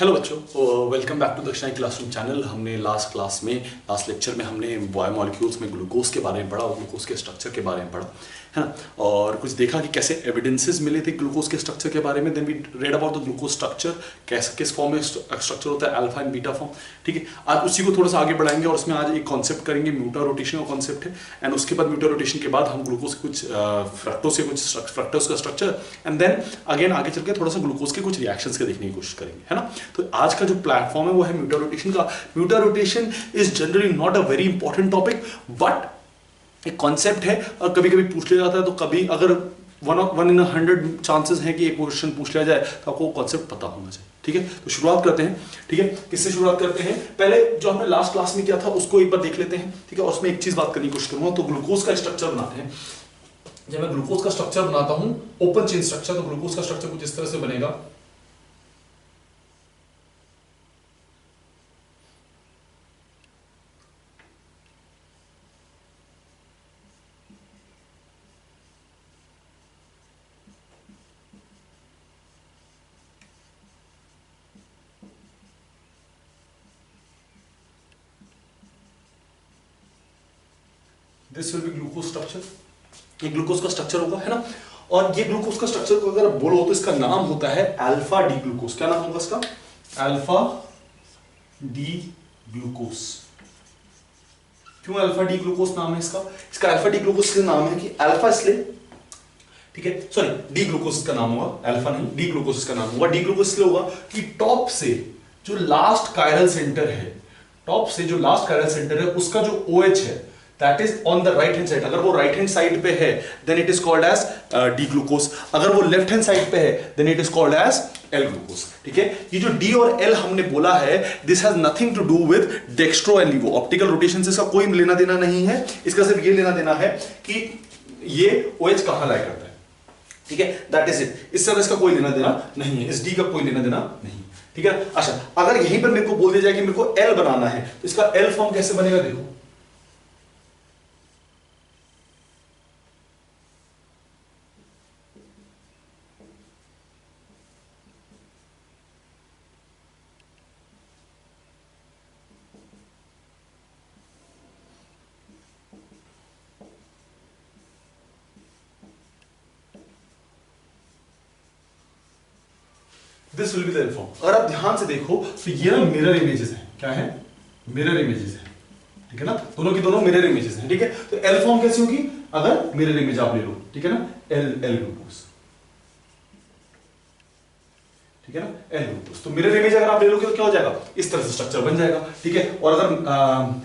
Hello बच्चों, welcome back to Dakshinai classroom channel. हमने last lecture में हमने बायोमोलिक्यूल्स में ग्लूकोज के बारे में पढ़ा और ग्लूकोज के स्ट्रक्चर के बारे में पढ़ा, है ना। और कुछ देखा कि कैसे एविडेंसेस मिले थे ग्लूकोज के स्ट्रक्चर के बारे में। Then we read about the glucose structure, कैसे किस फॉर्म में स्ट्रक्चर होता है, अल्फा एंड बीटा फॉर्म। ठीक है, आज उसी को थोड़ा सा आगे बढ़ाएंगे और उसमें आज एक कॉन्सेप्ट करेंगे, म्यूटा रोटेशन का कॉन्सेप्ट है। एंड उसके बाद म्यूटा रोटेशन के बाद हम ग्लूकोज के कुछ फ्रक्टोज का स्ट्रक्चर एंड देन अगेन आगे चल के थोड़ा सा ग्लूकोज के कुछ रिएक्शंस के देखने की कोशिश करेंगे, है ना। तो आज का जो प्लेटफॉर्म है वो है म्यूटा रोटेशन का। Mutarotation is generally not a very important topic, but एक कॉन्सेप्ट है और कभी कभी पूछ लिया जाता है। तो कभी अगर 1 in 100 चांसेस हैं कि एक क्वेश्चन पूछ लिया जाए तो आपको कॉन्सेप्ट पता होना चाहिए। ठीक है, तो शुरुआत करते हैं। ठीक है, किससे शुरुआत करते हैं? पहले जो हमने लास्ट क्लास में किया था उसको एक बार देख लेते हैं। ठीक है, और उसमें एक चीज बात करने की कोशिश करूंगा। तो ग्लूकोज का स्ट्रक्चर बनाते हैं। जब मैं ग्लूकोज का स्ट्रक्चर बनाता हूं, ओपन चेन स्ट्रक्चर, तो ग्लूकोज का स्ट्रक्चर कुछ इस तरह से बनेगा। This will be glucose structure. ये ग्लूकोज का स्ट्रक्चर होगा, है ना। और ये ग्लूकोज का स्ट्रक्चर को अगर बोलो तो इसका नाम होता है अल्फा डी ग्लूकोज। क्या नाम होगा इसका? Alpha D glucose. क्यों अल्फा डी ग्लूकोज नाम है इसका? इसका अल्फा डी ग्लूकोज इसलिए नाम है कि अल्फा इसलिए, ठीक है, सॉरी, डी ग्लूकोज इसका नाम होगा, अल्फा नहीं, डी ग्लूकोज इसका नाम होगा। डी ग्लूकोज इसलिए होगा कि टॉप से जो लास्ट कायरल सेंटर है, टॉप से जो लास्ट कायरल सेंटर है उसका जो OH है that is on the right hand side। अगर वो right hand side पे है then it is called as D glucose। अगर वो left hand side पे है then it is called as L glucose। ठीक है, ये जो D और L हमने बोला है, this has nothing to do with dextro and levo। Optical rotation से इसका कोई लेना देना नहीं है। इसका सिर्फ ये लेना देना है कि ये OH कहां लाई करता है। ठीक है, that is it। इस तरह इसका कोई लेना देना नहीं है, इस D का कोई लेना देना नहीं। ठीक है, अच्छा, अगर यहीं पर मेरे को बोल दिया जाए कि मेरे को L बनाना है तो इसका L फॉर्म कैसे बनेगा? देखो, this will be the L form. अगर आप ध्यान से देखो तो ये ना मिरर इमेजेस हैं। क्या है? मिरर इमेजेस हैं। ठीक है ना, दोनों की दोनों मिरर इमेजेस हैं। ठीक है, तो एल फॉर्म कैसी होगी? अगर मिरर इमेज आप ले लो, ठीक है ना, एल ग्लूकोज। ठीक है ना, एल ग्लूकोज। तो मिरर इमेज अगर आप ले लोगे तो क्या हो जाएगा? इस तरह से स्ट्रक्चर बन जाएगा। ठीक है, और अगर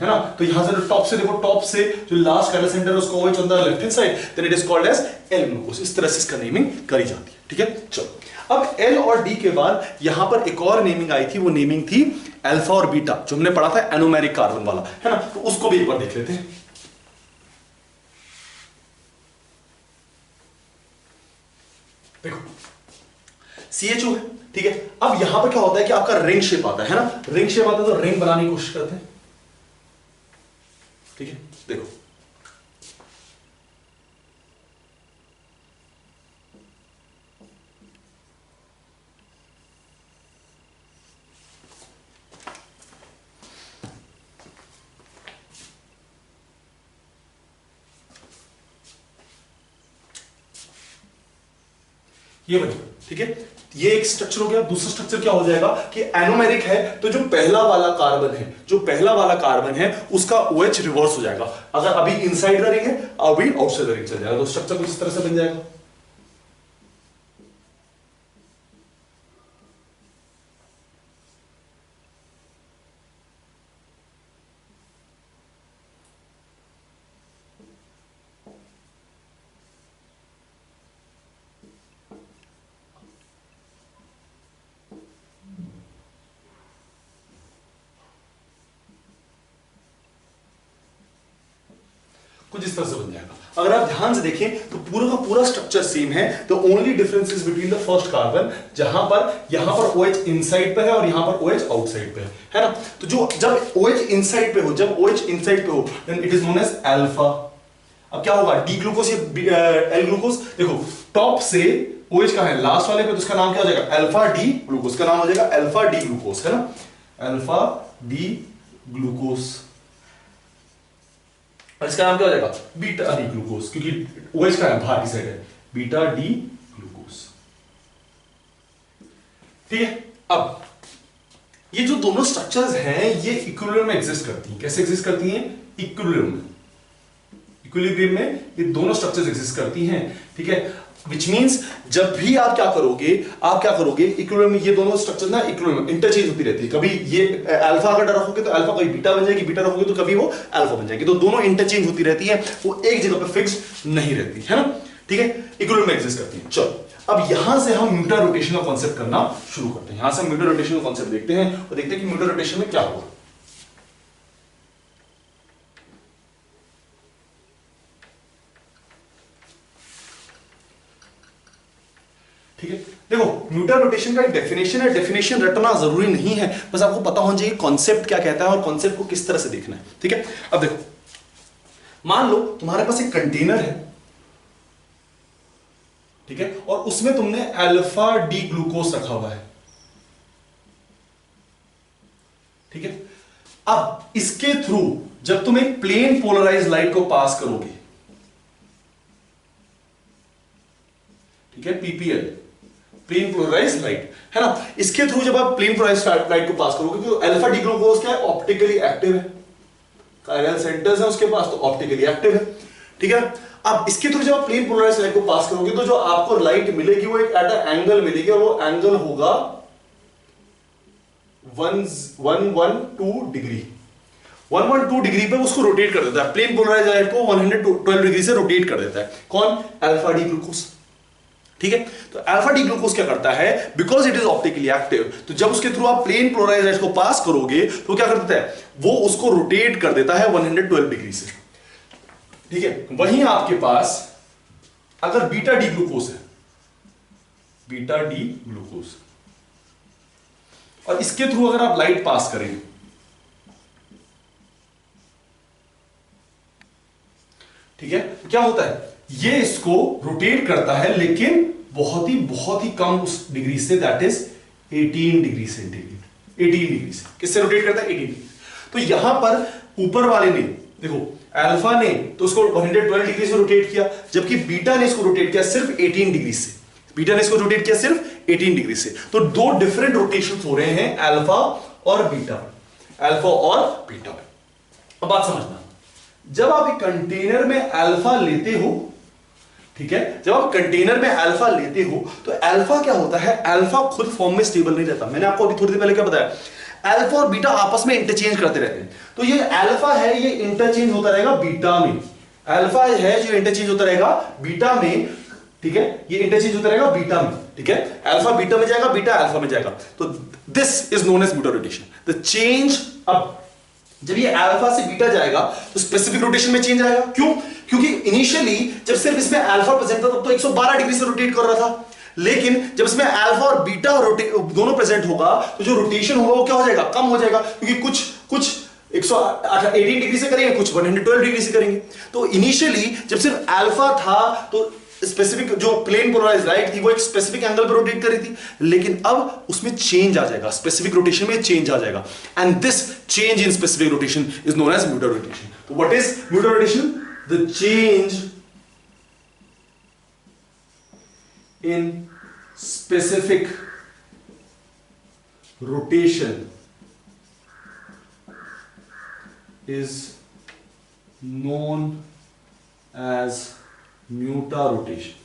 है ना, तो यहां से टॉप से देखो, टॉप से जो लास्ट कायरल सेंटर है उसको OH on the left hand side, then it is called as L glucose. इस तरह से इसका नेमिंग करी जाती है। ठीक है, चलो, अब L और D के बाद यहां पर एक और नेमिंग आई थी। वो नेमिंग थी अल्फा और बीटा, जो हमने पढ़ा था एनोमेरिक कार्बन वाला, है ना। तो उसको भी एक बार देख लेते हैं। देखो, CHO है। ठीक है, अब यहां पर क्या होता है कि आपका रिंग शेप आता है ना, रिंग शेप आता है तो रिंग बनाने की कोशिश करते हैं। ठीक है, देखो, ये बनेगा। ठीक है, ये एक स्ट्रक्चर हो गया। दूसरा स्ट्रक्चर क्या हो जाएगा कि एनोमेरिक है तो जो पहला वाला कार्बन है उसका OH रिवर्स हो जाएगा। अगर अभी इनसाइड द रिंग है, अभी आउटसाइड द रिंग चल जाएगा, तो स्ट्रक्चर कुछ इस तरह से बन जाएगा। कुछ इस तरह से बन जाएगा। अगर आप ध्यान से देखें तो पूरा का पूरा स्ट्रक्चर सेम है। The only difference is between the first carbon, यहां पर OH इनसाइड पे है और यहां पर OH आउटसाइड पे है ना। तो जो जब OH इनसाइड पे हो, then it is known as alpha. अब क्या होगा? डी ग्लूकोज या एल ग्लूकोज, देखो टॉप से OH कहां है, लास्ट वाले पे, तो उसका नाम क्या हो जाएगा, अल्फा डी ग्लूकोज का नाम हो जाएगा अल्फा डी ग्लूकोज, है ना, अल्फा डी ग्लूकोज। और इसका नाम क्या हो जाएगा, बीटा डी ग्लूकोज, क्योंकि OH का है बाहर की साइड है, बीटा डी ग्लूकोज। ठीक है, अब ये जो दोनों स्ट्रक्चर्स हैं ये इक्विलिब्रियम में एग्जिस्ट करती हैं। कैसे एग्जिस्ट करती हैं, इक्विलिब्रियम में, इक्विलिब्रियम में ये दोनों स्ट्रक्चर्स एग्जिस्ट करती हैं। ठीक है, विच मींस जब भी आप क्या करोगे, इक्विलिब्रियम में ये दोनों स्ट्रक्चर ना इक्विलिब्रियम इंटरचेंज होती रहती है। कभी ये अल्फा अगर रखोगे तो अल्फा कभी बीटा बन जाएगी, बीटा रखोगे तो कभी वो अल्फा बन जाएगी, तो दोनों इंटरचेंज होती रहती है, वो एक जगह पे फिक्स नहीं रहती है ना। ठीक है, इक्विलिब्रियम में एग्जिस्ट करती है। चलो अब यहां से हम म्यूटर रोटेशन का कॉन्सेप्ट करना शुरू करते हैं। यहां से हम म्यूटर रोटेशन का कॉन्सेप्ट देखते हैं और देखते हैं कि म्यूटर रोटेशन में क्या होगा। ठीक है, देखो म्यूटर रोटेशन का एक डेफिनेशन है, डेफिनेशन रटना जरूरी नहीं है, बस आपको पता होना चाहिए कॉन्सेप्ट क्या कहता है और कॉन्सेप्ट को किस तरह से देखना है। ठीक है, अब देखो मान लो तुम्हारे पास एक कंटेनर है, ठीक है, और उसमें तुमने अल्फा डी ग्लूकोज रखा हुआ है। ठीक है, अब इसके थ्रू जब तुम एक प्लेन पोलराइज लाइट को पास करोगे, ठीक है, पीपीएल, प्लेन पोलराइज लाइट, है ना, इसके थ्रू जब आप प्लेन पोलराइज लाइट को पास करोगे तो अल्फा डी ग्लूकोज क्या है, ऑप्टिकली एक्टिव है, कायरल सेंटर्स है उसके पास, तो ऑप्टिकली एक्टिव है। ठीक है, अब इसके थ्रू जब आप प्लेन पोलराइज लाइट को पास करोगे तो जो आपको लाइट मिलेगी वो एक एट एंगल मिलेगी, और वो एंगल होगा 112 डिग्री। 112 डिग्री पे उसको रोटेट कर देता है, प्लेन पोलराइज लाइट को 112 डिग्री से रोटेट कर देता है। कौन, अल्फा डी ग्लूकोज। ठीक है, तो अल्फा डी ग्लूकोज क्या करता है, because it is optically active, तो जब उसके थ्रू आप प्लेन पोलराइज लाइट को पास करोगे तो क्या कर देता है, वो उसको रोटेट कर देता है 112 डिग्री से। ठीक है, वहीं आपके पास अगर बीटा डी ग्लूकोज है, बीटा डी ग्लूकोज, और इसके थ्रू अगर आप लाइट पास करें, ठीक है, तो क्या होता है, ये इसको रोटेट करता है लेकिन बहुत ही कम उस डिग्री से, that is 18 degree centigrade, 18 degree से। किससे रोटेट करता है, 18 डिग्री। तो यहां पर ऊपर वाले ने देखो अल्फा ने तो उसको 112 डिग्री से रोटेट किया, जबकि बीटा ने इसको रोटेट किया सिर्फ 18 डिग्री से, बीटा ने इसको रोटेट किया सिर्फ 18 डिग्री से। तो दो डिफरेंट रोटेशंस हो रहे हैं अल्फा और बीटा, अल्फा और बीटा में। अब बात समझना, जब आप एक कंटेनर में अल्फा लेते हो, ठीक है, जब आप कंटेनर में अल्फा लेते हो तो अल्फा क्या होता है, अल्फा खुद फॉर्म में स्टेबल नहीं रहता। मैंने आपको अभी थोड़ी देर पहले क्या बताया, अल्फा और बीटा आपस में इंटरचेंज करते रहते हैं। तो ये अल्फा है, ये इंटरचेंज होता रहेगा बीटा में, अल्फा है जो इंटरचेंज होता रहेगा बीटा में, ठीक है, ये इंटरचेंज होता रहेगा बीटा में, ठीक है, अल्फा बीटा में जाएगा, बीटा अल्फा में जाएगा। तो this is known as mutarotation. The change, अब जब ये अल्फा से बीटा जाएगा तो स्पेसिफिक रोटेशन में चेंज आएगा। क्यों, क्योंकि इनिशियली जब सिर्फ इसमें अल्फा प्रेजेंट था तब तो 112 डिग्री से रोटेट कर रहा था, लेकिन जब इसमें अल्फा और बीटा दोनों प्रेजेंट होगा तो जो रोटेशन होगा वो क्या हो जाएगा, कम हो जाएगा, क्योंकि कुछ 118 डिग्री से करेंगे, कुछ 112 डिग्री से करेंगे। तो इनिशियली जब सिर्फ अल्फा था तो स्पेसिफिक जो प्लेन पोलराइज्ड लाइट थी वो एक स्पेसिफिक एंगल पर रोटेट कर रही थी, लेकिन अब उसमें चेंज आ जाएगा, स्पेसिफिक रोटेशन में चेंज आ जाएगा, and this change in specific rotation is known as mutarotation. तो what is mutarotation, the change in specific rotation is known as mutarotation.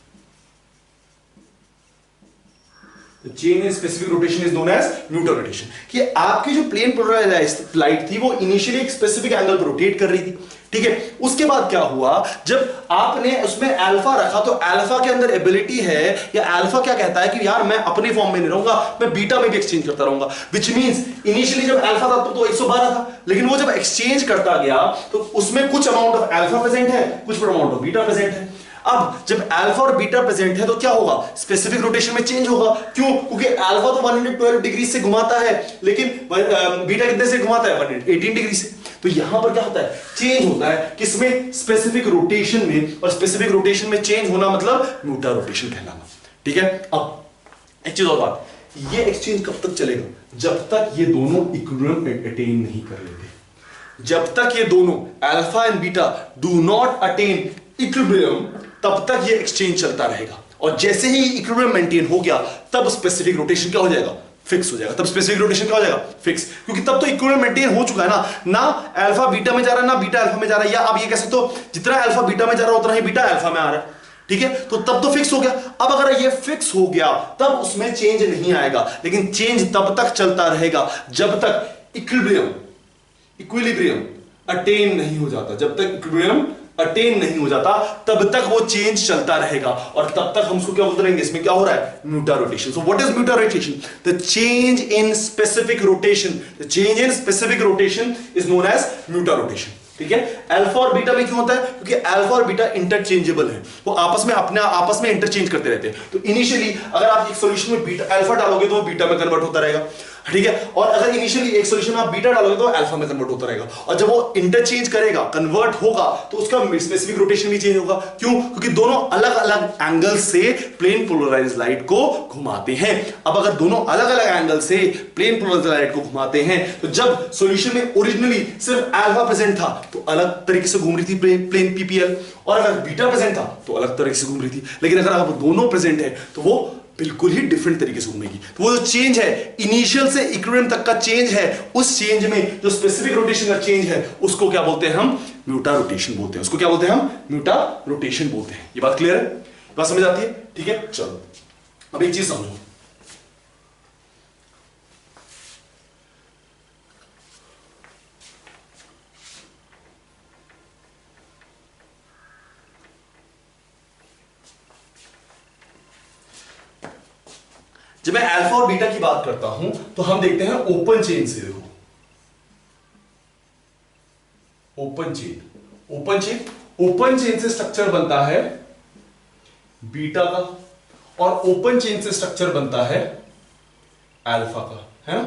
The change in specific rotation is known as mutarotation. कि आपकी जो plane polarised light थी वो initially एक specific angle पर rotate कर रही थी, ठीक है, उसके बाद क्या हुआ, जब आपने उसमें अल्फा रखा तो अल्फा के अंदर एबिलिटी है, या अल्फा क्या कहता है कि यार मैं अपने फॉर्म में नहीं रहूंगा, मैं बीटा में भी एक्सचेंज करता रहूंगा। विच मींस इनिशियली जब अल्फा था तो 112 था, लेकिन वो जब एक्सचेंज करता गया तो उसमें कुछ अमाउंट ऑफ अल्फा प्रेजेंट है, कुछ अमाउंट ऑफ बीटा प्रेजेंट है। अब जब अल्फा और बीटा प्रेजेंट है तो क्या होगा, स्पेसिफिक रोटेशन में चेंज होगा। क्यों, क्योंकि अल्फा तो 112 डिग्री से घुमाता है, लेकिन बीटा कितने से घुमाता है, 118 डिग्री से। तो यहां पर क्या होता है, चेंज होता है किसमें, स्पेसिफिक रोटेशन में, और स्पेसिफिक रोटेशन में चेंज होना मतलब म्यूटा रोटेशन कहलाना। ठीक है। अब एक चीज और बात, ये एक्सचेंज कब तक चलेगा? जब तक ये दोनों इक्विलिब्रियम अटेन नहीं कर लेते। जब तक ये दोनों alpha and beta do not attain equilibrium, तब तक ये एक्सचेंज चलता रहेगा। और जैसे ही इक्विलिब्रियम मेंटेन हो गया, तब स्पेसिफिक रोटेशन क्या हो जाएगा? फिक्स हो जाएगा। तब स्पेसिफिक रोटेशन क्या हो जाएगा? फिक्स। क्योंकि तब तो इक्विलिब्रियम मेंटेन हो चुका है ना अल्फा बीटा में जा रहा है, ना बीटा अल्फा में जा रहा है। या आप ये कह सकते हो जितना अल्फा बीटा में जा रहा है उतना ही बीटा अल्फा में आ रहा है, ठीक है। तो तब तो फिक्स हो गया। अब अगर ये फिक्स हो गया, तब उसमें चेंज नहीं आएगा। लेकिन चेंज तब तक चलता रहेगा जब तक इक्विलिब्रियम अटेन नहीं हो जाता। जब तक इक्विलिब्रियम अटेन नहीं हो जाता, तब तक वो चेंज चलता रहेगा। और तब तक हम उसको क्या बोलते रहेंगे? इसमें क्या हो रहा है? Mutarotation. So what is mutarotation? The change in specific rotation. The change in specific rotation is known as mutarotation, ठीक है। अल्फा और बीटा में क्यों होता है? क्योंकि अल्फा और बीटा इंटरचेंजेबल है, वो आपस में इंटरचेंज करते रहते हैं। तो इनिशियली अगर आप एक सॉल्यूशन में बीटा अल्फा डालोगे तो वो बीटा में कन्वर्ट होता रहेगा, ठीक है। और अगर इनिशियली एक सॉल्यूशन में आप बीटा डालोगे तो अल्फा में कन्वर्ट होता रहेगा। और जब वो इंटरचेंज करेगा, कन्वर्ट होगा, तो उसका स्पेसिफिक रोटेशन भी चेंज होगा। क्यों? क्योंकि दोनों अलग अलग एंगल से प्लेन पोलराइज्ड लाइट को घुमाते हैं। अब अगर दोनों अलग अलग एंगल से प्लेन पोलराइज्ड लाइट को घुमाते हैं, तो जब सॉल्यूशन में ओरिजिनली सिर्फ अल्फा प्रेजेंट था तो अलग तरीके से घूम रही थी प्लेन पीपीएल, और अगर बीटा प्रेजेंट था तो अलग तरीके से घूम रही थी। लेकिन अगर अब दोनों प्रेजेंट है तो वो बिल्कुल ही डिफरेंट तरीके से घूमेगी। तो वो जो चेंज है इनिशियल से इक्विलिब्रियम तक का चेंज है, उस चेंज में जो स्पेसिफिक रोटेशन का चेंज है, उसको क्या बोलते हैं? हम म्यूटा रोटेशन बोलते हैं। उसको क्या बोलते हैं? हम म्यूटा रोटेशन बोलते हैं। ये बात क्लियर है? बात समझ आती है? ठीक है, चलो अब एक चीज समझो। जब मैं अल्फा और बीटा की बात करता हूं तो हम देखते हैं ओपन चेन से। देखो ओपन चेन से स्ट्रक्चर बनता है बीटा का, और ओपन चेन से स्ट्रक्चर बनता है अल्फा का, है ना।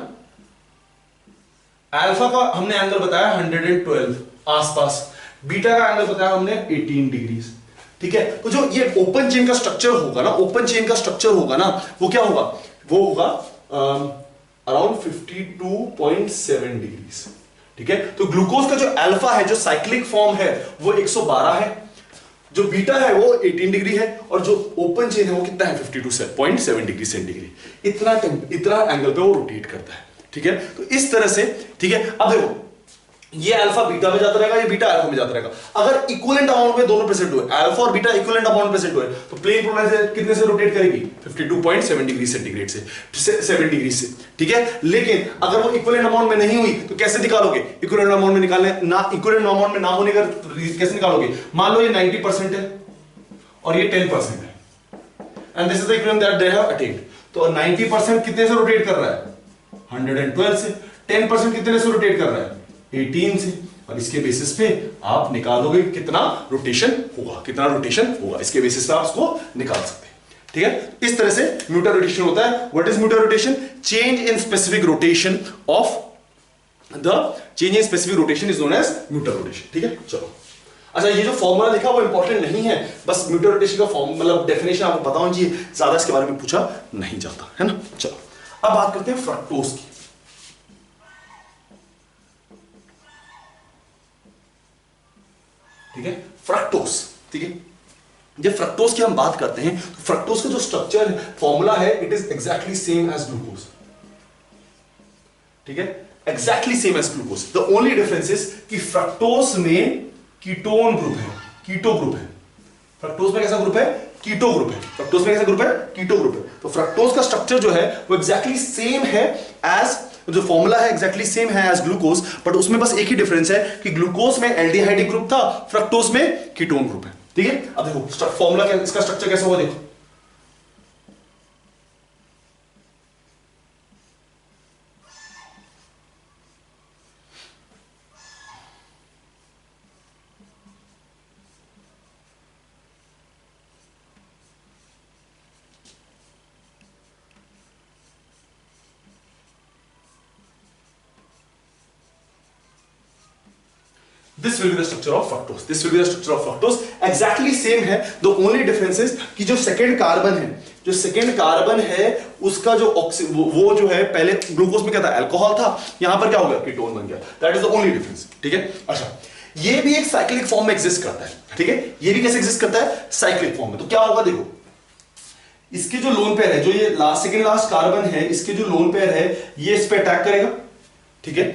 अल्फा का हमने एंगल बताया 112 आसपास, बीटा का एंगल बताया हमने 18 डिग्री, ठीक है। तो जो ये ओपन चेन का स्ट्रक्चर होगा ना, वो क्या होगा? वो होगा अराउंड 52.7 डिग्री, ठीक है। तो ग्लूकोज का जो अल्फा है, जो साइक्लिक फॉर्म है, वो 112 है, जो बीटा है वो 18 डिग्री है, और जो ओपन चेन है वो कितना है? 52.7 डिग्री सेंटीग्रेड। इतना एंगल पे वो रोटेट करता है, ठीक है। तो इस तरह से, ठीक है। अब देखो ये अल्फा बीटा में जाता रहेगा, ये बीटा अल्फा में जाता रहेगा। अगर इक्विवेलेंट अमाउंट में दोनों प्रेजेंट हुए, अल्फा और बीटा इक्विवेलेंट अमाउंट प्रेजेंट हुए, तो प्लेन पोलराइजेशन कितने से रोटेट करेगी? 52.7 डिग्री सेंटीग्रेड से 7 डिग्री से, ठीक है। लेकिन अगर वो इक्विवेलेंट अमाउंट में नहीं हुई तो कैसे निकालोगे? इक्विवेलेंट अमाउंट में निकालने ना, इक्विवेलेंट अमाउंट में ना होने का कैसे निकालोगे? मान लो ये 90% है और ये 10% है, and this is the equivalent that they have attend. तो 90% कितने से रोटेट कर रहा है? 112 से। 10% कितने से रोटेट कर रहा है? 18 से। और इसके बेसिस पे आप निकालोगे कितना रोटेशन होगा, इसके बेसिस पे आप उसको निकाल सकते हैं, ठीक है। इस तरह से म्यूटा रोटेशन होता है। What is mutarotation? Change in specific rotation is known as mutarotation, ठीक है। चलो अच्छा, ये जो फॉर्मूला लिखा वो इंपॉर्टेंट नहीं है, बस म्यूटा रोटेशन का मतलब डेफिनेशन आपको पता होनी चाहिए, ज्यादा इसके बारे में पूछा नहीं जाता है ना। चलो अब बात करते हैं फ्रक्टोज की, ठीक है। फ्रक्टोज, ठीक है। जब फ्रक्टोज की हम बात करते हैं तो फ्रक्टोज का जो स्ट्रक्चर फॉर्मूला है, it is exactly same as glucose, ठीक है। Exactly same as glucose. The only difference is कि फ्रक्टोज में कीटोन ग्रुप है, कीटो ग्रुप है। फ्रक्टोज में कैसा ग्रुप है? कीटो ग्रुप है। फ्रक्टोज में कैसा ग्रुप है? कीटो ग्रुप है। तो फ्रक्टोज का स्ट्रक्चर जो है वो एग्जैक्टली सेम है एज, जो फॉर्मूला है एग्जैक्टली सेम है एज ग्लूकोज, बट उसमें बस एक ही डिफरेंस है कि ग्लूकोज में एल्डिहाइड ग्रुप था, फ्रक्टोज में कीटोन ग्रुप है, ठीक है। अब देखो फॉर्मूला क्या, इसका स्ट्रक्चर कैसा होगा? देखो This will be the structure of fructose. Exactly same है. The only difference is कि जो सेकेंड कार्बन है, जो सेकेंड कार्बन है उसका जो वो जो है पहले ग्लूकोज में क्या था, अल्कोहल था, यहां पर क्या हो गया, कीटोन बन गया। That is the only difference. ठीक है, अच्छा ये भी एक साइक्लिक फॉर्म में एग्जिस्ट करता है। ठीक है, ये भी कैसे एग्जिस्ट करता है, साइक्लिक फॉर्म में। तो क्या होगा देखो, इसके जो लोन पेयर है, जो ये लास्ट सेकेंड लास्ट कार्बन है, इसके जो लोन पेयर है ये इस पे अटैक करेगा। ठीक है,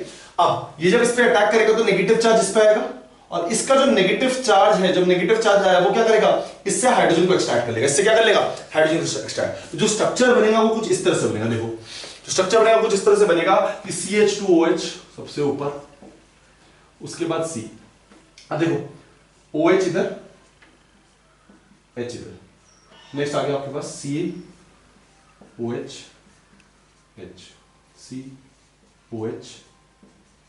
अब ये जब इस पे अटैक करेगा तो नेगेटिव चार्ज इस पे आएगा, और इसका जो नेगेटिव चार्ज है, जब नेगेटिव चार्ज आया वो क्या करेगा, इससे हाइड्रोजन को एक्सट्रैक्ट कर लेगा। इससे क्या कर लेगा, हाइड्रोजन को एक्सट्रैक्ट। तो जो स्ट्रक्चर बनेगा वो कुछ इस तरह से बनेगा। देखो जो स्ट्रक्चर बनेगा कुछ इस तरह से बनेगा कि CH2OH सबसे ऊपर, उसके बाद C। अब देखो OH इधर, H इधर, नेक्स्ट आ गया आपके पास COH H, COH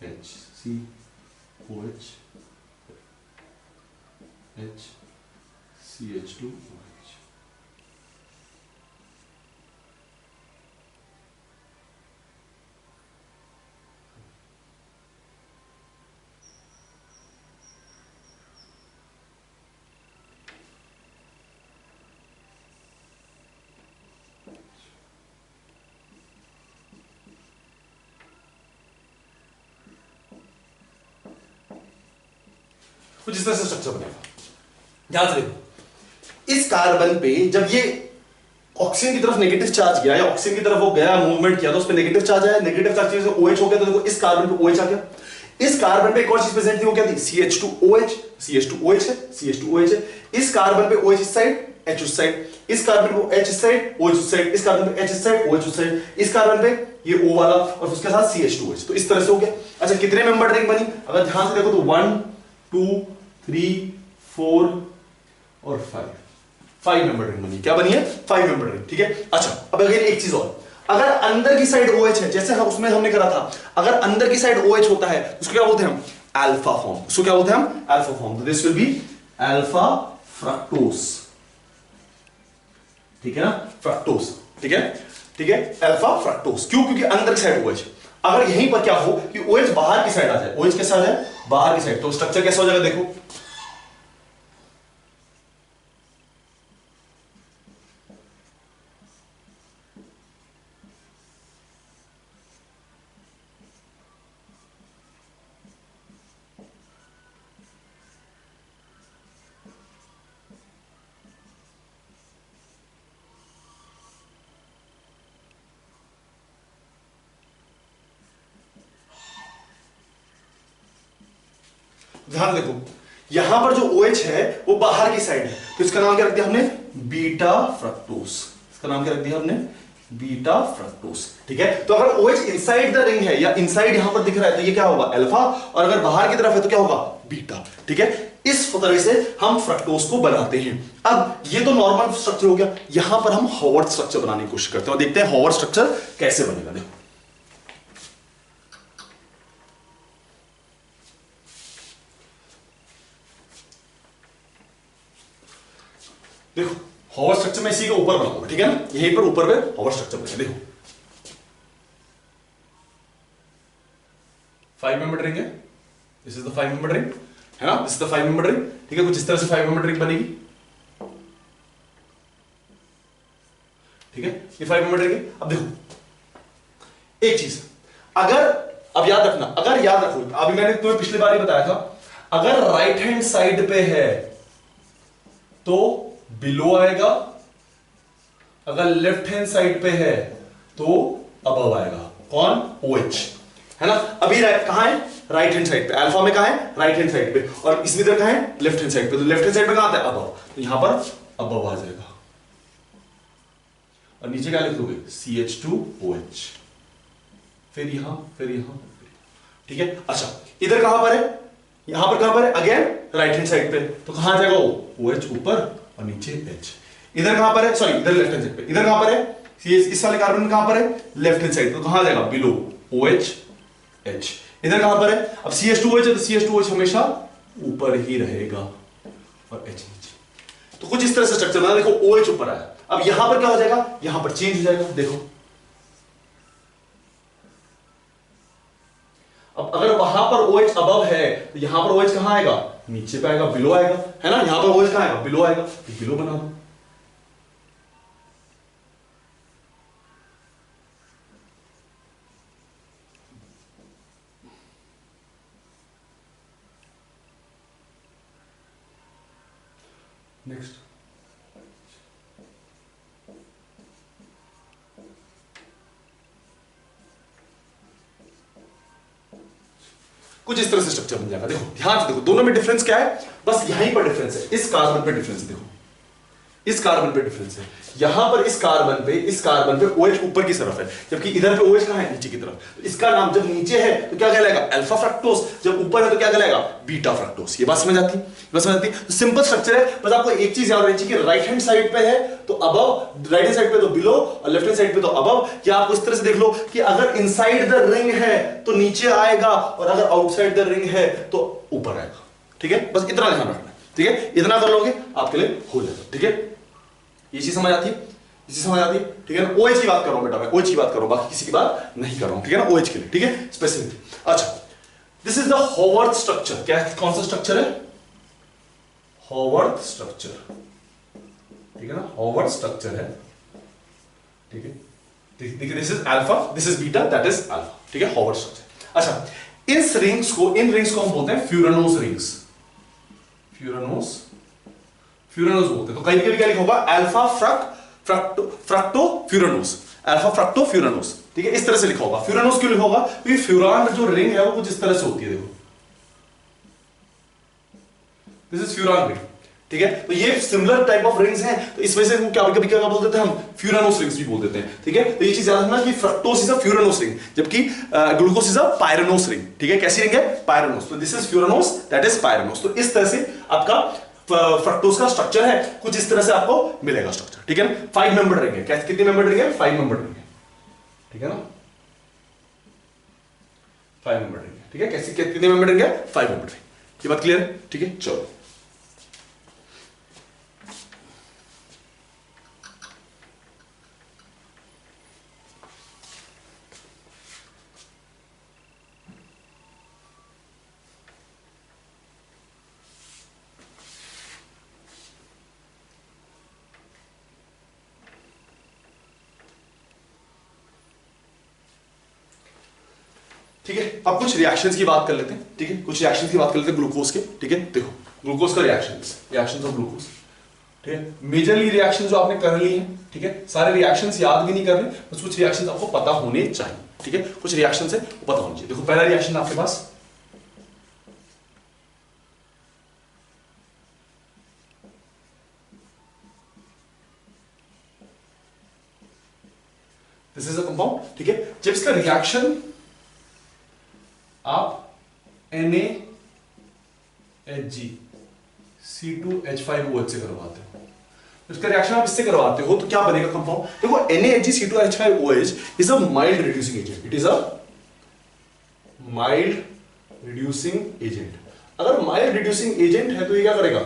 H, COH H, CH2OH। कुछ इस तरह से स्ट्रक्चर बनेगा। ध्यान से देखो, इस कार्बन पे जब ये ऑक्सीजन की तरफ नेगेटिव चार्ज गया, या ऑक्सीजन की तरफ वो गया, मूवमेंट किया, तो उस पे नेगेटिव चार्ज आया, नेगेटिव चार्ज से OH हो गया, तो देखो इस कार्बन पे OH आ गया। इस कार्बन पे एक और चीज प्रेजेंट थी, वो क्या थी, CH2OH, CH2OH है, CH2OH है। इस कार्बन पे OH इस साइड, H उस साइड, इस कार्बन पे H इस साइड, OH उस साइड, इस कार्बन पे H इस साइड, OH उस साइड, इस कार्बन पे ये O वाला और उसके साथ CH2OH। तो इस तरह से हो गया। अच्छा कितने मेंबर रिंग बनी, अगर ध्यान से देखो तो 1 2 3 4 और 5 मेंबर रिंग बनी। क्या बनी है, 5 मेंबर रिंग। ठीक है, अच्छा अब अगेन एक चीज और, अगर अंदर की साइड OH है, जैसे हम उसमें हमने करा था, अगर अंदर की साइड OH होता है उसको क्या बोलते हैं हम, अल्फा फॉर्म। उसको क्या बोलते हैं हम, अल्फा फॉर्म। तो this will be alpha fructose. ठीक है ना, फ्रक्टोज। ठीक है, ठीक है, अल्फा फ्रक्टोज। क्यों, क्योंकि अंदर की साइड OH। अगर यहीं पर क्या हो कि OH बाहर की साइड आ जाए, OH कैसा आ जाए, बाहर की साइड, तो स्ट्रक्चर कैसा हो जाएगा, देखो ध्यान देखो, यहां पर जो OH है वो बाहर की साइड है, तो इसका नाम क्या रख दिया हमने, बीटा फ्रक्टोज। इसका नाम क्या रख दिया हमने, बीटा फ्रक्टोज। ठीक है, तो अगर OH इनसाइड द रिंग है या इनसाइड यहां पर दिख रहा है तो ये क्या होगा, अल्फा, और अगर बाहर की तरफ है तो क्या होगा, बीटा। ठीक है, इस तरह से हम फ्रक्टोज को बनाते हैं। अब ये तो नॉर्मल स्ट्रक्चर हो गया, यहां पर हम हॉवर्ड स्ट्रक्चर बनाने की कोशिश करते हैं और देखते हैं हॉवर्ड स्ट्रक्चर कैसे बनेगा। देखो देखो हॉवर्ड स्ट्रक्चर में इसी के ऊपर बनाऊंगा। ठीक है ना, यहीं पर ऊपर में हॉवर्ड स्ट्रक्चर बनेगा। देखो 5 मेंबर रिंग है, this is the 5 member ring, है ना, this is the 5 member ring. ठीक है, कुछ इस तरह से 5 मेंबर रिंग बनेगी। ठीक है, ये 5 मेंबर रिंग है। अब देखो एक चीज, अगर अब याद रखना, अगर याद रखो, अभी मैंने तुम्हें पिछली बार ही बताया था, अगर राइट हैंड साइड पे है तो बिलो आएगा, अगर लेफ्ट हैंड साइड पे है तो अबव आएगा। कौन, OH, है ना। अभी कहां है, राइट हैंड साइड पे, अल्फा में कहां है, राइट हैंड साइड पे, और इसमें इधर कहां है, लेफ्ट हैंड साइड पे। तो लेफ्ट हैंड साइड पे कहां आता है, अबव, तो यहां पर अबव आ जाएगा। और नीचे क्या लिख दोगे, CH2OH, फिर यहां, फिर यहां। ठीक है, अच्छा इधर कहां पर है, यहां पर कहां पर है, अगेन राइट हैंड साइड पे, तो कहां आ जाएगा वो, OH ऊपर और नीचे H। इधर कहां पर है, सॉरी इधर लेफ्ट हैंड साइड पे, इधर कहां पर है, इस वाले कार्बन में कहां पर है, लेफ्ट हैंड साइड, तो कहां आ जाएगा, बिलो, OH H। इधर कहां पर है, अब CH2OH है तो CH2OH हमेशा ऊपर ही रहेगा और H नीचे। तो कुछ इस तरह से स्ट्रक्चर बना। देखो OH ऊपर आया, अब यहां पर क्या हो जाएगा, यहां पर चेंज हो जाएगा। देखो अब अगर वहां पर OH अबव है तो यहां पर OH कहां आएगा, नीचे पे आएगा, बिलो आएगा, है ना। यहां पर OH कहां आएगा, बिलो आएगा, तो बिलो बना दो। नेक्स्ट कुछ इस तरह से स्ट्रक्चर बन जाएगा। देखो ध्यान से देखो, दोनों में डिफरेंस क्या है, बस यहीं पर डिफरेंस है, इस कार्बन पे डिफरेंस है। देखो इस कार्बन पे डिफरेंस है, यहां पर इस कार्बन पे OH ऊपर की तरफ है, जबकि इधर पे OH कहां है, नीचे की तरफ। तो इसका नाम जब नीचे है तो क्या कहलाएगा, अल्फा फ्रक्टोज, जब ऊपर है तो क्या कहलाएगा, बीटा फ्रक्टोज। ये बात समझ आती है, बस समझ आती है। तो सिंपल स्ट्रक्चर है, बस आपको एक चीज याद रखनी चाहिए कि राइट हैंड साइड पे है तो अबव, राइट हैंड साइड पे तो बिलो, और लेफ्ट हैंड साइड पे तो अबव। या आप उस तरह से देख लो कि अगर इनसाइड द रिंग है तो नीचे आएगा, और अगर आउटसाइड द रिंग है तो ऊपर आएगा। ठीक है, बस इतना ध्यान रखना है। ठीक है, इतना कर लोगे आपके लिए हो जाएगा। ठीक है, ये चीज समझ आती है, ये चीज समझ आती है। ठीक है ना, OH की बात कर रहा हूं बेटा, मैं OH की बात कर रहा हूं, बाकी किसी की बात नहीं कर रहा हूं। ठीक है ना, OH के लिए। ठीक है, स्पेसिफिक। अच्छा, this is the Howarth structure. क्या, कौन सा स्ट्रक्चर है, हॉवर्थ स्ट्रक्चर। ठीक है ना, हॉवर्थ स्ट्रक्चर है। ठीक है, देखिए this is alpha, this is beta, that is alpha. ठीक है, हॉवर्थ स्ट्रक्चर। अच्छा, इन रिंग्स को हम बोलते हैं फ्यूरानोस रिंग्स। फ्यूरानोस बोलते हैं। तो कहीं भी क्या लिखा होगा, अल्फा फ्रक्टो फ्यूरानोस, अल्फा फ्रक्टो फ्यूरानोस। ठीक है, इस तरह से लिखा होगा। फ्यूरानोस क्यों लिखा होगा, क्योंकि फ्यूरान जो रिंग है वो कुछ इस तरह से होती है। देखो दिस इज फ्यूरान रिंग। ठीक है, तो ये सिमिलर टाइप ऑफ रिंग्स हैं, तो इस वजह से कभी क्या बोल देते हैं हम, फ्यूरानोस रिंग्स भी बोल देते हैं। ठीक है, तो ये चीज याद रखना कि फ्रक्टोस इज अ फ्यूरानोस रिंग, जबकि ग्लूकोज इज अ पायरानोस रिंग। ठीक है, कैसी रिंग है, पायरानोस। तो दिस इज फ्यूरानोस, दैट इज पायरानोस। तो इस तरह से आपका फ्रक्टोज का स्ट्रक्चर है, कुछ इस तरह से आपको मिलेगा स्ट्रक्चर। ठीक है ना, 5 मेंबर रिंग है। क्या, कितनी मेंबर रिंग है, 5 मेंबर रिंग है। ठीक है ना, 5 मेंबर रिंग है। ठीक है, कैसी कितनी मेंबर रिंग है, 5 मेंबर रिंग। ये बात क्लियर है। ठीक है, चलो ठीक है, अब कुछ रिएक्शंस की बात कर लेते हैं। ठीक है, कुछ रिएक्शंस की बात कर लेते हैं ग्लूकोज के। ठीक है, देखो ग्लूकोज का रिएक्शंस ऑफ ग्लूकोज। ठीक है, मेजरली रिएक्शन जो आपने कर ली है। ठीक है, सारे रिएक्शंस याद भी नहीं कर रहे, बस कुछ रिएक्शंस आपको पता होने चाहिए। ठीक है, कुछ रिएक्शंस है वो पता होने चाहिए। देखो पहला रिएक्शन आपके पास, दिस इज अ कंपाउंड। ठीक है, जब इसका रिएक्शन आप NaHG C2H5OH से करवाते हो, इसका रिएक्शन आप इससे करवाते हो तो क्या बनेगा कंपाउंड, देखो NaHG C2H5OH is a mild reducing agent. It is a mild reducing agent. अगर माइल्ड रिड्यूसिंग एजेंट है तो ये क्या करेगा,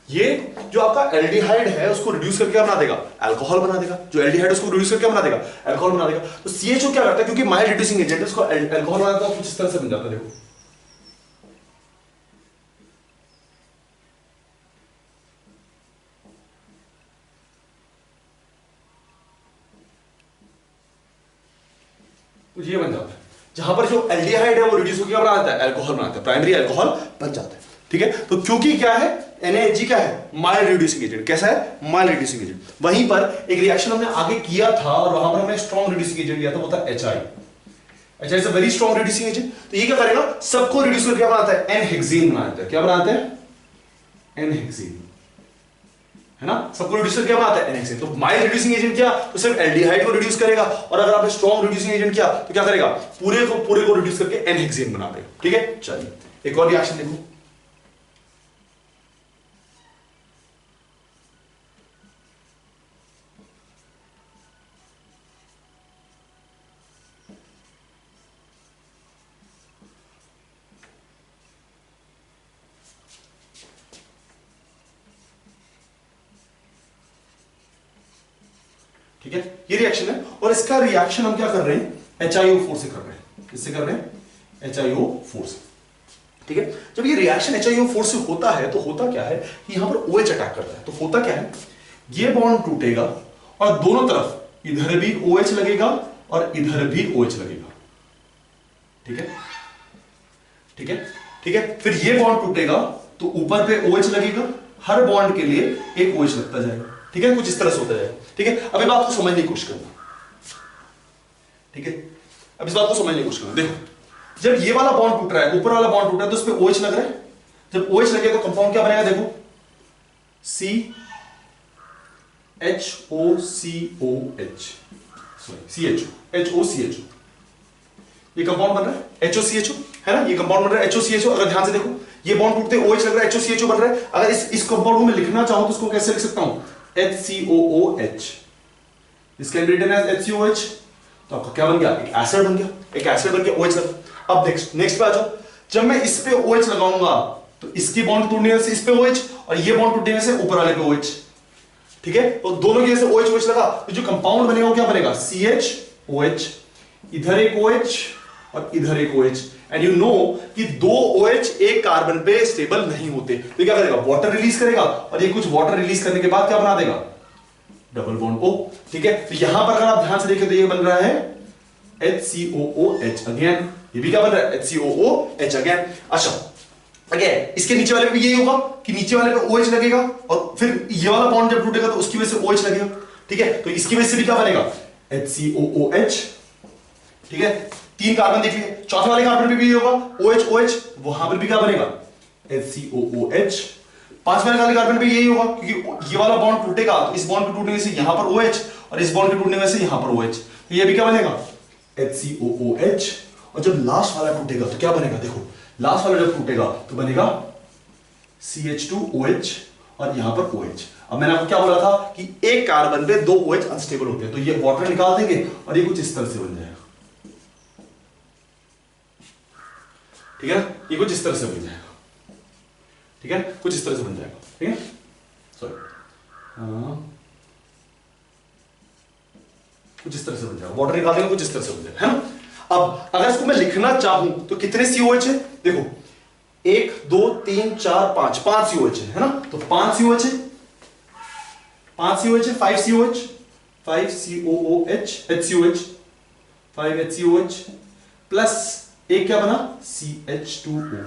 ये जो आपका एल्डिहाइड है उसको रिड्यूस करके क्या बना देगा, अल्कोहल बना देगा। जो एल्डिहाइड उसको रिड्यूस करके बना देगा, अल्कोहल बना देगा। तो CHO क्या करता है, क्योंकि माइल्ड रिड्यूसिंग एजेंट है, उसको अल्कोहल बना देता है, कुछ इस तरह से बन जाता है। देखो तो ये बन जाता है, जहां पर जो एल्डिहाइड है वो रिड्यूस होकर क्या बना देता है, अल्कोहल बनाता है, प्राइमरी अल्कोहल बन जाता है। ठीक है, तो क्योंकि क्या है, NaHG क्या है, माइल्ड रिड्यूसिंग एजेंट। कैसा है, माइल्ड रिड्यूसिंग एजेंट। वहीं पर एक रिएक्शन हमने आगे किया था और वहां पर हमने स्ट्रॉन्ग रिड्यूसिंग एजेंट लिया था, वो था HI। HI is a very strong reducing agent. तो ये क्या करेगा, सबको रिड्यूस करके क्या बनाता है, N-हेक्सेन बनाता है। क्या बनाता है, N-हेक्सेन, है ना, सबको रिड्यूस करके क्या बनाता है, N-हेक्सेन। तो माइल्ड रिड्यूसिंग एजेंट क्या, तो सिर्फ एल्डिहाइड को रिड्यूस करेगा, और अगर आपने स्ट्रॉन्ग रिड्यूसिंग एजेंट किया तो क्या करेगा, पूरे को रिड्यूस करके N-हेक्सेन बना देगा। ठीक है, चलिए एक और रिएक्शन देखो। ठीक है, ये रिएक्शन है, और इसका रिएक्शन हम क्या कर रहे हैं, HiO4 से कर रहे हैं। किससे कर रहे हैं, HiO4 से। ठीक है, जब ये रिएक्शन HiO4 से होता है तो होता क्या है कि यहां पर OH अटैक करता है। तो होता क्या है, ये बॉन्ड टूटेगा और दोनों तरफ इधर भी OH लगेगा और इधर भी OH लगेगा। ठीक है, ठीक है, ठीक है, फिर ये बॉन्ड टूटेगा तो ऊपर पे OH लगेगा, हर बॉन्ड के लिए एक OH लगता जाएगा, ठीक है, कुछ इस तरह से होता जाएगा, ठीक है। अब इस बात को समझने की कोशिश करना, ठीक है, अब इस बात को समझने की कोशिश करना। देखो जब ये वाला बॉन्ड टूट रहा है, ऊपर वाला बॉन्ड टूट रहा है, तो उस पर OH लग रहा है। जब OH लगे तो कंपाउंड क्या बनेगा, देखो CHOCOH, सॉरी HOCHO, ये कंपाउंड बन रहा है HOCHO, है ना, ये कंपाउंड बन रहा है HOCHO। अगर ध्यान से देखो ये बॉन्ड टूटते OH लग रहा है, HOCHO बन रहा है। अगर इस कंपाउंड को मैं लिखना चाहूं तो इसको कैसे लिख सकता हूं, HCOOH, this can be written as HCOH। तो आपका क्या बन गया, एक एसिड बन गया, एक एसिड बन गया OH लगा। अब नेक्स्ट पे आ जाओ, जब मैं इस पे OH लगाऊंगा तो इसकी बॉन्ड टूटने से इस पे OH, और ये बॉन्ड टूटने से ऊपर वाले पे OH, ठीक है। तो दोनों की जैसे OH लगा तो जो कंपाउंड बनेगा वो क्या बनेगा, CHOH, इधर एक OH और इधर एक OH। एंड यू नो कि दो OH एक कार्बन पे स्टेबल नहीं होते, तो क्या करेगा, वाटर रिलीज करेगा, और ये कुछ वाटर रिलीज करने के बाद क्या बना देगा, डबल बॉन्ड O, ठीक है। तो यहां पर अगर आप ध्यान से देखें तो ये बन रहा है HCOOH अगेन, ये भी क्या बन रहा है, HCOOH अगेन। अच्छा अगेन इसके नीचे वाले पे भी यही होगा कि नीचे वाले पे OH लगेगा, और फिर ये वाला बॉन्ड जब टूटेगा तो उसकी वजह से OH लगेगा, ठीक है। तो इसकी वजह से भी क्या बनेगा, HCOOH, ठीक है। 3 कार्बन देख लिए, चौथे वाले कार्बन पे भी ये होगा OH OH, वहां पर भी क्या बनेगा, HCOOH। 5वें वाले कार्बन पे यही होगा, क्योंकि ये वाला बॉन्ड टूटेगा तो इस बॉन्ड के टूटने से यहां पर OH, और इस बॉन्ड के टूटने से यहां पर OH, तो ये भी क्या बनेगा, HCOOH। और जब लास्ट वाला टूटेगा तो क्या बनेगा, देखो लास्ट वाला जब टूटेगा तो बनेगा CH2OH और यहां पर OH। अब मैंने आपको क्या बोला था कि एक कार्बन पे 2 OH अनस्टेबल होते हैं, तो ये वाटर निकाल देंगे और ये कुछ इस तरह से बन जाएगा, ठीक है ना, ये कुछ इस तरह से बन जाएगा, ठीक है, कुछ इस तरह से बन जाएगा, ठीक है, सॉरी कुछ इस तरह से बन जाएगा, वाटर निकाल देंगे कुछ इस तरह से बन जाएगा, है ना। अब अगर इसको मैं लिखना चाहूं तो कितने COH है, देखो 1 2 3 4 5 COH है ना, तो 5 COH है, 5 COH है, 5 COH, 5 COOH, HCOH, 5 HCOH plus एक क्या बना CH2O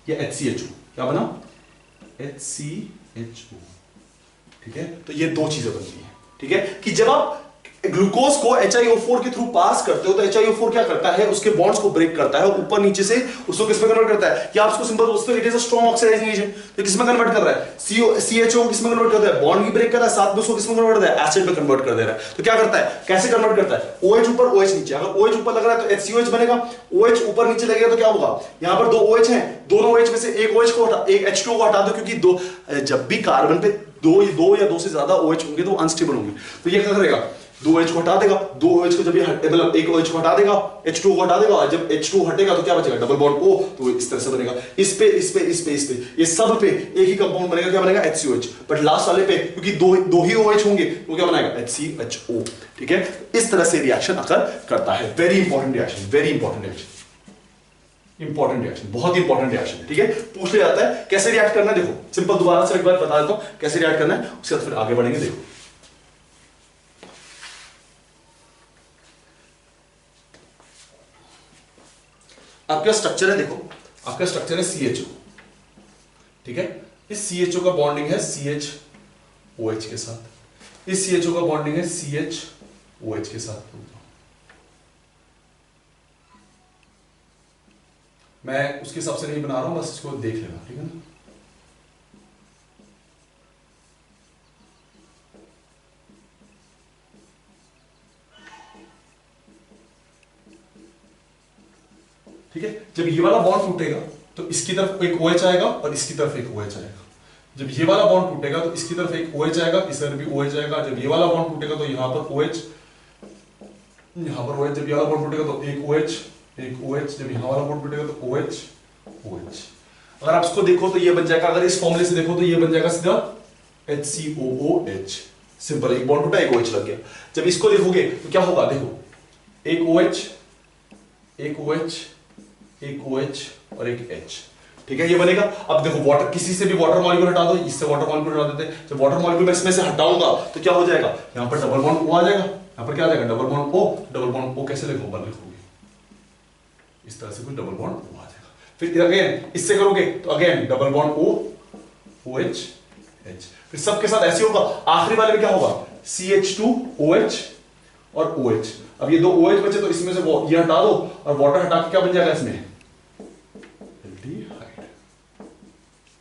या HCHO, क्या बना HCHO, ठीक है। तो ये दो चीजें बनती हैं, ठीक है, कि जब आप ग्लूकोज को HiO4 के थ्रू पास करते हो तो HiO4 क्या करता है, उसके बॉन्ड्स को ब्रेक करता है, ऊपर नीचे से उसको किसमें कन्वर्ट करता है, या आप उसको सिंपल दोस्तों it is a strong oxidising agent, तो किसमें कन्वर्ट कर रहा है, CHO किसमें कन्वर्ट करता है, बॉन्ड भी ब्रेक कर रहा है, साथ में उसको किसमें कन्वर्ट करता है, एसिड में कन्वर्ट कर दे रहा है। तो क्या करता है, कैसे कन्वर्ट करता है, OH ऊपर OH नीचे, अगर OH ऊपर लग रहा है तो HCOH बनेगा, OH ऊपर नीचे लगेगा तो क्या होगा, यहां पर 2 OH हैं, दोनों OH में से एक OH को हटा, एक H2O को हटा दो, क्योंकि दो जब भी कार्बन पे दो या दो से ज्यादा OH होंगे तो अनस्टेबल होंगे, तो ये क्या करेगा, 2 OH को हटा देगा, 2 OH को जब ये मतलब एक OH को हटा देगा, H2O को हटा देगा, और जब H2O हटेगा तो क्या बचेगा, डबल बॉन्ड O, तो इस तरह से बनेगा, इस पे ये सब पे एक ही कंपाउंड बनेगा, क्या बनेगा HCOH, बट लास्ट वाले पे क्योंकि दो ही OH होंगे तो क्या बनाएगा HCHO, ठीक है। इस तरह से रिएक्शन अकर करता है, very important reaction, very important reaction, बहुत इंपॉर्टेंट रिएक्शन है, ठीक है। पूछ लिया जाता है कैसे रिएक्ट करना है, देखो सिंपल दोबारा से एक बार बता देता हूं कैसे रिएक्ट करना है, उसके बाद फिर आगे बढ़ेंगे। देखो आपका स्ट्रक्चर है, देखो आपका स्ट्रक्चर है CHO, ठीक है, इस CHO का बॉन्डिंग है CHOH के साथ, इस CHO का बॉन्डिंग है CHOH के साथ। मैं उसके हिसाब से नहीं बना रहा हूं, बस इसको देख लेना, ठीक है ना। ठीक है, जब ये वाला बॉन्ड टूटेगा तो इसकी तरफ एक OH आएगा और इसकी तरफ एक OH आएगा, जब ये वाला बॉन्ड टूटेगा तो इसकी तरफ एक OH आएगा, इस तरफ भी OH आएगा, जब ये वाला बॉन्ड टूटेगा तो यहां पर OH, यहां पर OH, जब ये वाला बॉन्ड टूटेगा तो एक OH, जब यहां वाला बॉन्ड टूटेगा तो OH। अगर आप इसको देखो तो ये बन जाएगा, अगर इस फॉर्मूले से देखो तो ये बन जाएगा सीधा HCOOH, सिंपल, एक बॉन्ड टूटा एक OH लग गया। जब इसको देखोगे तो क्या होगा, देखो एक OH, एक OH और एक H, ठीक है, ये बनेगा। अब देखो वाटर, किसी से भी वाटर मॉलिक्यूल हटा दो, इससे वाटर मॉलिक्यूल हटा देते हैं, जब वाटर मॉलिक्यूल मैं इसमें से हटाऊंगा तो क्या हो जाएगा, यहां पर डबल बॉन्ड O आ जाएगा, यहां पर क्या आ जाएगा, double bond O, double bond O कैसे लिखोगे, इस तरह से कुछ डबल बॉन्ड O आ जाएगा। फिर अगेन इससे करोगे तो again double bond O, OH, H। फिर सबके साथ ऐसे होगा, आखिरी वाले में क्या होगा, CH2OH और OH। अब ये दो OH बचे तो इसमें से ये हटा दो और वाटर हटा के क्या बन जाएगा इसमें, एल्डिहाइड।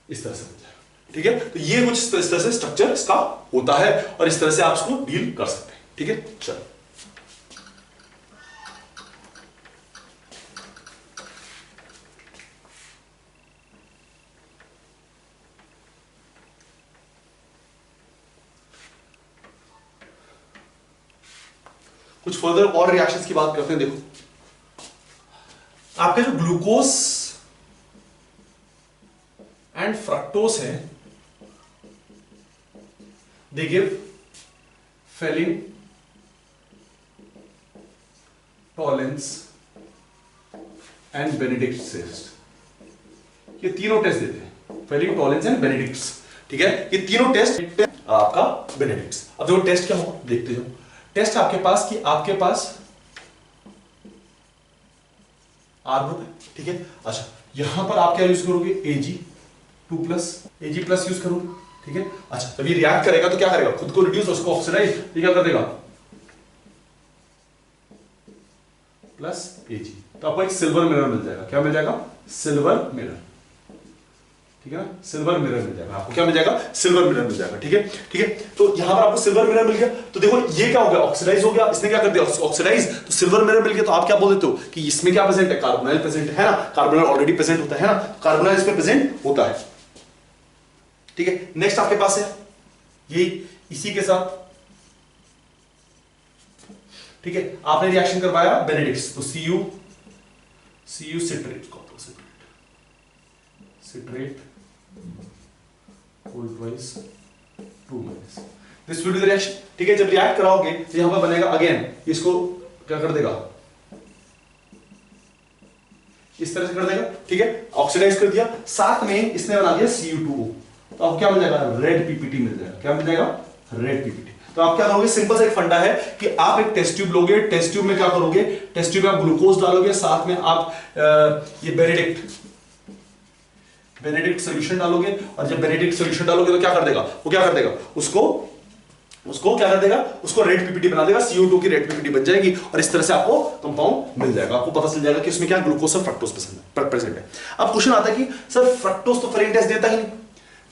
इस तरह से बन जाएगा। ठीक है, तो ये कुछ इस तरह से स्ट्रक्चर इसका होता है और इस तरह से आप इसको डील कर सकते हैं। ठीक है, चलो कुछ फर्दर और रिएक्शंस की बात करते हैं। देखो, आपके जो ग्लूकोज एंड फ्रक्टोज है, they give Fehling, Tollens and Benedict test. ये तीनों टेस्ट देते हैं, फेलिन, टॉलेंस एंड बेनेडिक्ट्स। ठीक है, ये तीनों टेस्ट आपका बेनेडिक्ट्स। अब देखो टेस्ट क्या होगा, देखते जाओ। टेस्ट आपके पास कि आपके पास R ग्रुप है। ठीक है, अच्छा यहां पर आप क्या यूज करोगे, Ag2+, Ag+ यूज करोगे। ठीक है, अच्छा जब ये रिएक्ट करेगा तो क्या करेगा, खुद को रिड्यूस, उसको ऑक्सीडाइज, ये क्या कर देगा, प्लस Ag, तो आपको एक सिल्वर मिरर मिल जाएगा। क्या मिल जाएगा, सिल्वर मिरर। ठीक है ना, सिल्वर मिरर मिल जाएगा आपको। क्या मिल जाएगा, सिल्वर मिरर मिल जाएगा। ठीक है, ठीक है, तो यहां पर आपको सिल्वर मिरर मिल गया। तो देखो ये क्या हो गया, ऑक्सीडाइज हो गया, इसने क्या कर दिया, ऑक्सीडाइज, तो सिल्वर मिरर मिल गया। तो आप क्या बोल देते हो कि इसमें क्या प्रेजेंट है, कार्बोनाइल प्रेजेंट है ना, कार्बोनाइल ऑलरेडी प्रेजेंट होता है ना, कार्बोनाइल इसमें प्रेजेंट होता है। ठीक है, नेक्स्ट आपके पास है ये इसी के साथ। ठीक है, आपने रिएक्शन करवाया बेनेडिक्ट्स, तो Cu citrate, citrate twice 2 minus this will be the reaction। ठीक है, जब रिएक्ट कराओगे तो यहां पर बनेगा अगेन, इसको क्या कर देगा, इस तरह से कर देगा। ठीक है, ऑक्सीडाइज कर दिया, साथ में इसने बना दिया Cu2O, तो अब क्या मिल जाएगा, रेड पीपीटी मिल जाएगा। क्या मिल जाएगा, रेड पीपीटी। तो आप क्या करोगे, सिंपल सा एक फंडा है कि आप एक टेस्ट ट्यूब लोगे, टेस्ट ट्यूब में क्या करोगे, टेस्ट ट्यूब में आप ग्लूकोज डालोगे, साथ में आप ये बेनेडिक्ट सॉल्यूशन डालोगे, और जब बेनेडिक्ट सॉल्यूशन डालोगे तो क्या कर देगा, वो क्या कर देगा, उसको क्या कर देगा, उसको रेड पीपीटी बना देगा, CO2 की रेड पीपीटी बन जाएगी और इस तरह से आपको कंपाउंड मिल जाएगा। आपको पता चल जाएगा कि उसमें क्या ग्लूकोज और फ्रक्टोज प्रेजेंट है। अब क्वेश्चन आता है कि सर फ्रक्टोज तो फेलिंग टेस्ट देता ही नहीं।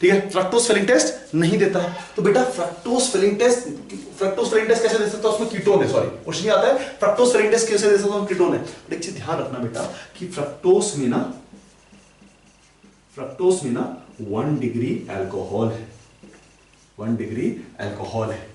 ठीक है, फ्रक्टोज फेलिंग टेस्ट नहीं देता है, तो बेटा फ्रक्टोज फेलिंग टेस्ट कैसे दे सकता है, उसमें कीटोन है। सॉरी, क्वेश्चन ये आता है फ्रक्टोज फेलिंग टेस्ट कैसे दे सकता हूं, कीटोन है। एक चीज ध्यान रखना बेटा कि फ्रक्टोज में ना 1 डिग्री अल्कोहल है, 1 डिग्री अल्कोहल है।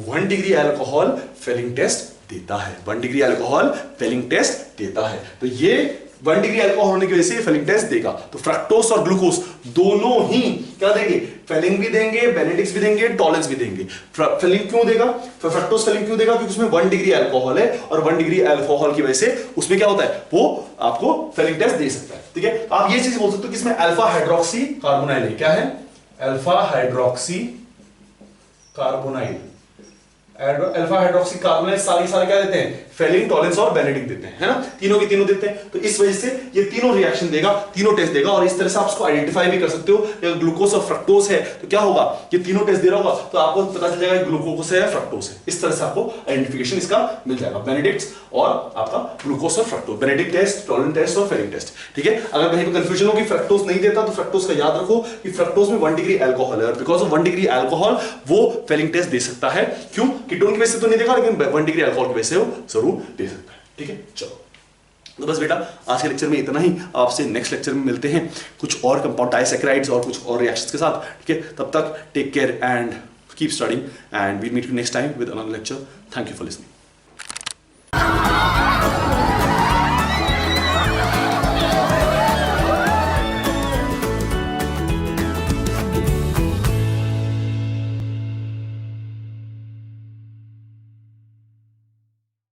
1 डिग्री अल्कोहल फेलिंग टेस्ट देता है, 1 डिग्री अल्कोहल फेलिंग टेस्ट देता है। तो ये 1 डिग्री अल्कोहल होने की वजह से फेलिंग टेस्ट देगा। तो फ्रक्टोज और ग्लूकोज दोनों ही क्या देंगे, फेलिंग भी देंगे, बेनेडिक्ट्स भी देंगे, टॉलेंस भी देंगे। फेलिंग क्यों देगा, फ्रक्टोज फेलिंग क्यों देगा, क्योंकि उसमें 1 डिग्री अल्कोहल है और 1 डिग्री अल्कोहल की वजह से उसमें क्या होता है, वो आपको फेलिंग टेस्ट दे सकता है। ठीक है, आप ये चीज बोल सकते हो कि इसमें अल्फा हाइड्रोक्सी कार्बोनाइल है। क्या है, alpha hydroxy carbonyl. Alpha hydroxy carbonyl सारे क्या देते हैं, फेलिंग, टॉलेंस और बेनेडिक्ट देते हैं, है ना, तीनों के तीनों देते हैं। तो इस वजह से ये तीनों रिएक्शन देगा, तीनों टेस्ट देगा। और इस तरह से आप उसको आइडेंटिफाई भी कर सकते हो, अगर ग्लूकोज और फ्रक्टोज है तो क्या होगा, ये तीनों टेस्ट दे रहा होगा तो आपको पता चल जाएगा ग्लूकोज है या फ्रक्टोज है। इस तरह से आपको आइडेंटिफिकेशन इसका मिल जाएगा, बेनेडिक्ट्स और आपका ग्लूकोज और fructose, Benedict test, Tollens test और फेलिंग टेस्ट। ठीक है, अगर कहीं पर कंफ्यूजन हो कि फ्रक्टोज नहीं देता तो फ्रक्टोज का याद रखो कि फ्रक्टोज में 1 डिग्री अल्कोहल है और बिकॉज ऑफ 1 डिग्री अल्कोहल वो फेलिंग टेस्ट दे सकता है। क्यों, कीटोन की वजह से तो नहीं देगा, लेकिन 1 डिग्री अल्कोहल की वजह से वो जरूर दे सकता है। ठीक है, चलो तो बस बेटा आज के लेक्चर में इतना ही। आपसे नेक्स्ट लेक्चर में मिलते हैं कुछ और कंपाउंड डाइसैकेराइड्स और कुछ और रिएक्शंस के साथ। ठीक है, तब तक take care and keep studying and we meet you next time with another lecture. Thank you for listening.